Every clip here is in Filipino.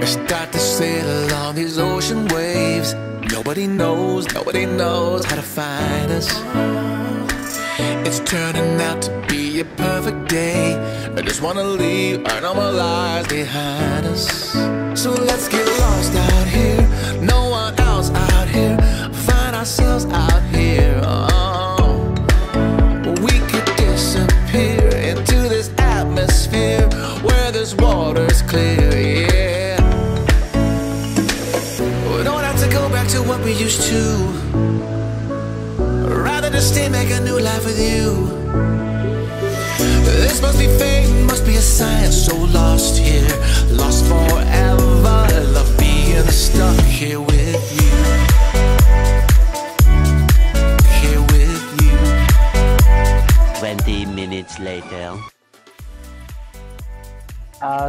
Start to sail along these ocean waves. Nobody knows how to find us. It's turning out to be a perfect day. I just wanna leave our normal lives behind us. So let's get lost out here. No one else out here. Find ourselves out here. Oh, we could disappear into this atmosphere where this water's clear. Yeah, we don't have to go back to what we used to. Rather just stay, make a new life with you. This must be fate, must be a sign. So lost here, lost forever. I love being stuck here with you. Here with you. 20 minutes later.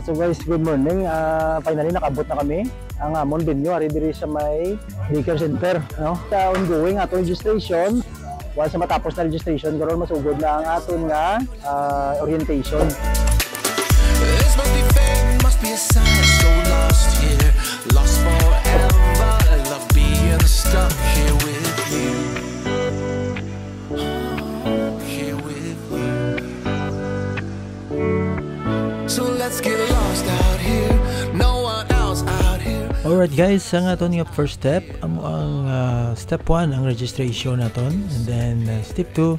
So guys, good morning. Finally nakabot na kami. Ang amon venue ari diri sa may daycare center, no? Sa ongoing ato registration. Once matapos na registration, karon masugod na ang aton nga orientation. This must be fate, must be a sign. So lost here, lost forever. I love being stuck here with you. Here with you. So let's get lost out here. No one else out here. Alright guys, ang aton nga first step ang step 1 ang registration naton, and then step 2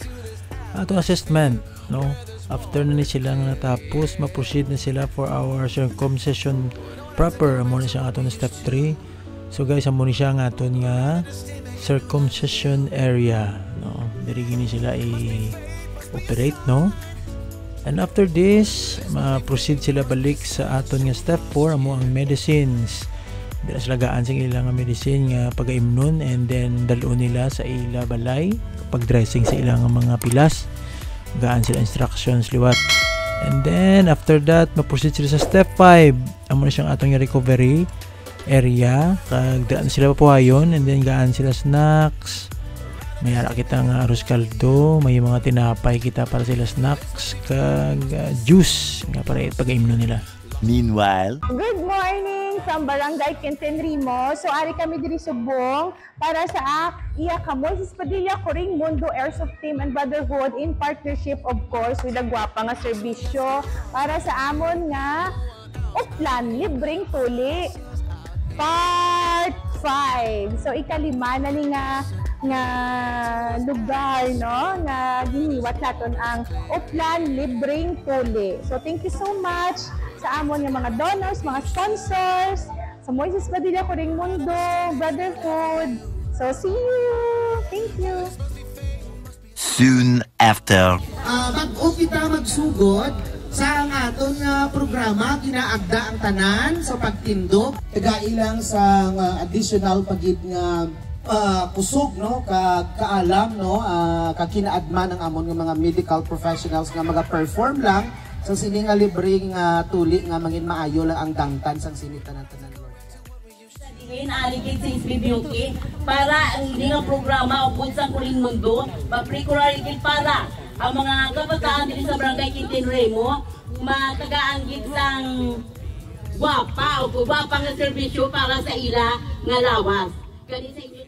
aton assessment, no? After na ni sila natapos, ma-proceed na sila for our circumcision proper. Amo na siya aton step 3. So guys, amo ni siya ang aton nga circumcision area, no? Diri gini sila i-operate, no? And after this, ma-proceed sila balik sa aton nga step 4, amo ang medicines. Dila sila gaan sa ilang medicine nga pag-imnon, and then dalon nila sa ila balay pag dressing sa ilang mga pilas. Gaan sila instructions liwat. And then after that, ma-proceed sila sa step 5. Amo na siyang atong recovery area. Kag daan sila papuhayon, and then gaan sila snacks. May ara kita nga arroz caldo, may mga tinapay kita para sila snacks, kag juice nga para pag-imnon nila. Meanwhile, good morning from Barangay Quinten Rimo. So ari kami diri Subong para sa iya ka Moises Padilla Coring Mundo Airsoft Team and Brotherhood in partnership of course with the Guapa nga serbisyo para sa amon nga Uplan Libreng Tuli Part 5. So ikalima na ni nga lugar, no, nga giniwat naton ang Uplan Libreng Tuli. So thank you so much sa amon nga mga donors, mga sponsors, sa Moises Padilla Coring Mundo Brotherhood. So see you. Thank you. soon after. Bago kita magsugod sa ang aton programa, kinaagda ang tanan sa pagtindog. Tagailang sa additional pagid nga kusog, no, kaalam, no, kakinaadman ang amon nga mga medical professionals nga mga-perform lang sa sini nga libreng tuli nga mangin maayo lang ang dangtan sang sinitan ng tanan. Aligid sa SBBOK para ang hindi nga programa o punsang Coring Mundo maprikularigid para ang mga kabataan dito sa Barangay Quinten Rimo matagaanggit sang guwapa o guwapa nga serbisyo para sa ila nga lawas. Kani sa inyo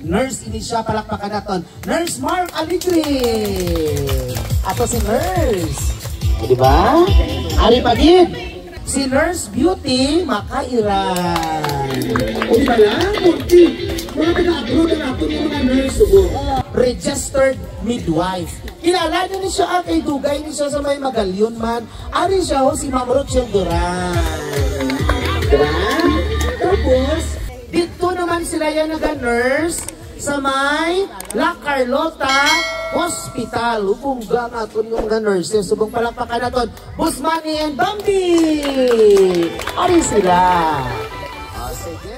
Nurse ini siya, palakpakan naton. Nurse Mark Aligri. Ato si Nurse. Di ba? Ari pagid. Si Nurse Beauty Makairan. O di ba lang? Beauty. Mga taga-abroad na natin yung mga nurse. Registered midwife. Kilala niyo ni siya kay dugay ni siya sa may Magalyon man. Ari siya si Ma'am Rochelle Duran. Diba? Tapos, dito naman sila yan naga-nurse sa may La Carlota Hospital. Ubungga nga ito yung nurses. Subong palakpakan natin. Busmani and Bambi! Ari sila. Sige.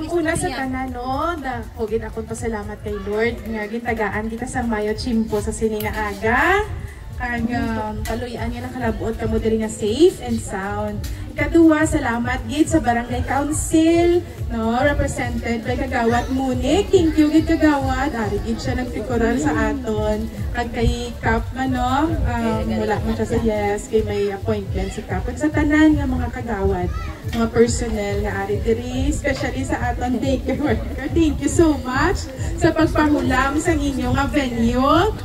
Una sa tanan, no, hugin akong pasalamat kay Lord nga gintagaan kita sa Mayo Chimpo sa sininga aga. Kag paluyan niya ng kalabuot kamo diri nga safe and sound. Kaduwa, salamat gid sa Barangay Council, no, represented by Kagawad Munik. Thank you gid Kagawad. Ari gid siya nagtikurar sa aton. Kag kay Kap man, no, wala man siya sa yes, kay may appointment si Kap. Sa tanan nga mga Kagawad, mga personnel nga ari diri, especially sa aton daycare worker. Thank you so much sa pagpahulam sa inyong venue.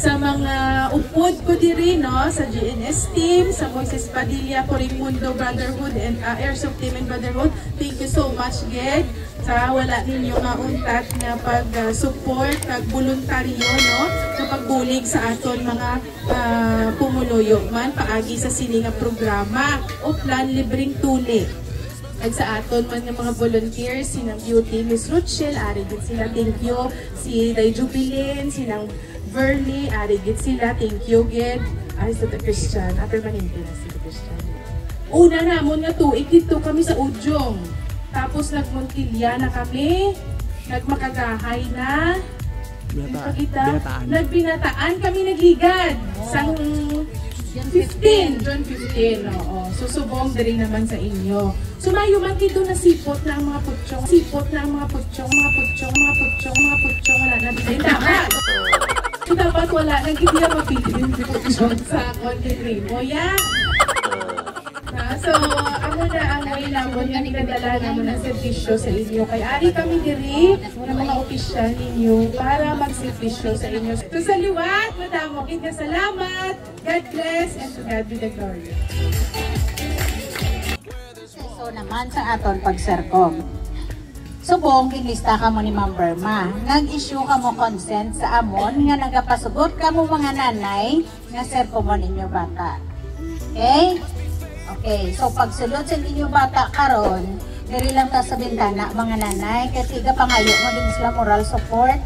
Sa mga upod ko diri, no, sa GNS team, sa Moises Padilla, Coring Mundo Brotherhood and Airsoft Team and Brotherhood, thank you so much, Ged, sa wala ninyo nga untat nga pag-support, pag-voluntaryo, no, sa pagbulig sa aton mga pumuluyo man, paagi sa sini nga programa o plan libreng tuli. At sa aton man ng mga volunteers, sinang Beauty, Miss Rochelle, ari din sila, thank you, si Day Jubilin, sinang Verly, arigit sila, thank you, Ged. Ay, sa Christian, permanente na si Christian. Una namon nga tuig dito kami sa Udyong. Tapos nagmuntilya na kami, nagmakagahay na, nagbinataan kami nagligad. Sang 15, John 15, oo. Susubong din naman sa inyo. Sumayo man dito na sipot na ang mga putsyong, wala na din dapat. Dapat wala nang hindi na mapipilin sa content mo, ya? So, ako na ang may lamon nga nagdala naman ng servisyo sa inyo. Kaya ari kami diri ng mga opisyal ninyo para mag-servisyo sa inyo. So, sa liwat, madamo, kita salamat, God bless, and to God be the glory. So naman sa aton pag-serkom. Subong, kinlista ka mo ni Ma'am Berma. Nag-issue ka mo consent sa amon nga nagapasugot ka mo mga nanay nga serko mo ninyo bata. Okay? Okay, so pagsulod sa ninyo bata karon, diri lang ta sa bintana mga nanay, kaya tiga pangayo mo din sila moral support.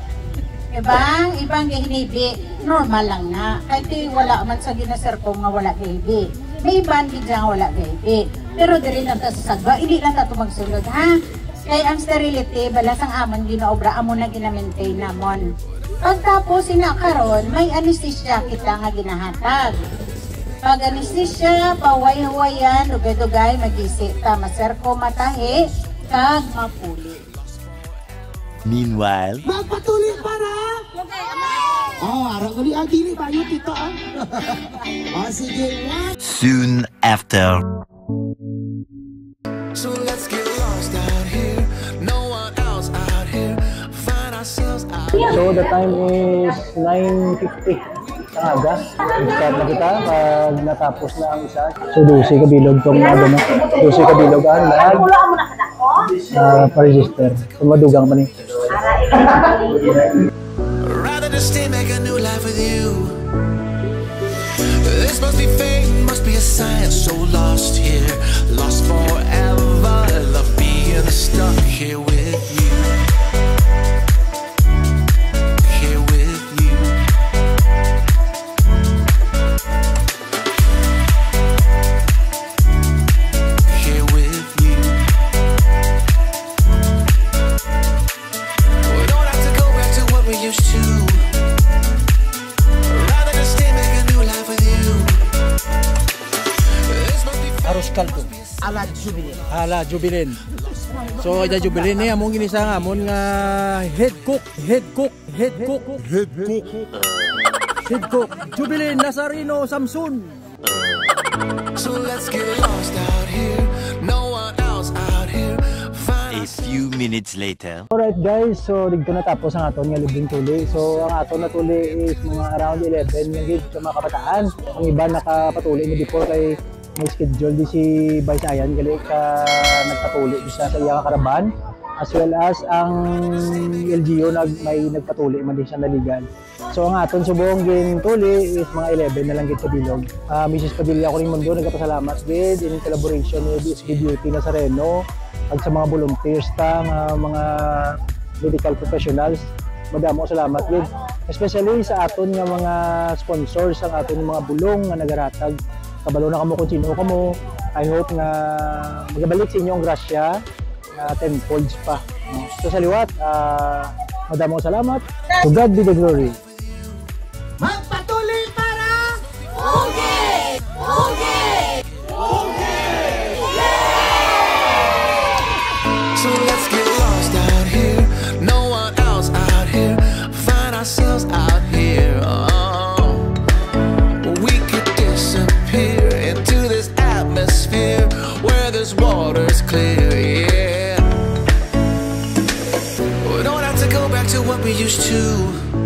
Diba? Ibang hinibi, normal lang na. Kahit wala man sa ginaserko nga wala gaybi. May iban bidya nga wala gaybi. Pero diri lang ta sa sagwa, hindi lang ta magsulod, ha? Kaya ang sterility, balas ang amon ginaobra, amon na gina-maintain namon. Pagtapos sinakaron, may anesthesia kita nga ginahatag. Pag anesthesia, paway-huwayan, dugay-dugay, magisi ta, maserko matahi, kag mapuli. Meanwhile, Magpatuloy para! Ara uli ang dili ba yun dito, sige, soon after. So let's get lost out here. No one else out here. Find ourselves out. So the time is 9:50 ng aga. Start na kita pag natapos na ang isa. So 12 kabilog tong ano na. 12 kabilog ang pa-register. So madugang man ni. Rather just stay, make a new life with you. This must be fate, must be a sign. So lost here, lost forever. Love being stuck here with you. Here with you. Here with you. We don't have to go back to what we used to. Rather just stay, make a new life with you. Arroz caldo. Ala Jubilin. Ala Jubilin. So ida Jubilin ni among ginisa nga amon nga head cook Jubilin Nazarino Samson. So let's get lost out here. No one else out here. A few minutes later. Alright guys, so dito natapos ang aton nga libreng tuli. So ang aton na tuli is mga around 11 yung gid sa mga kabataan. Ang iba nakapatuli ni before kay may schedule di si Vice Ayan gali ka nagpatuli di sa iyang karaban, as well as ang LGU may nagpatuli man di sa naligan. So ang aton subong gin tuli is mga 11 na lang gid sa bilog. Mrs. Padilla Coring Mundo nagpasalamat gid in collaboration with SB Beauty Nazareno at sa mga volunteers ta mga medical professionals. Madamo salamat gid, especially sa aton nga mga sponsors, ang aton mga bulong nga nagaratag. Kabalo na kamo kung sino kamo. I hope nga magabalik sa inyong grasya tenfolds pa. So sa liwat, madamo salamat. To God be the glory. Magpatuloy para! Okay! here where this water's clear, yeah. We don't have to go back to what we used to.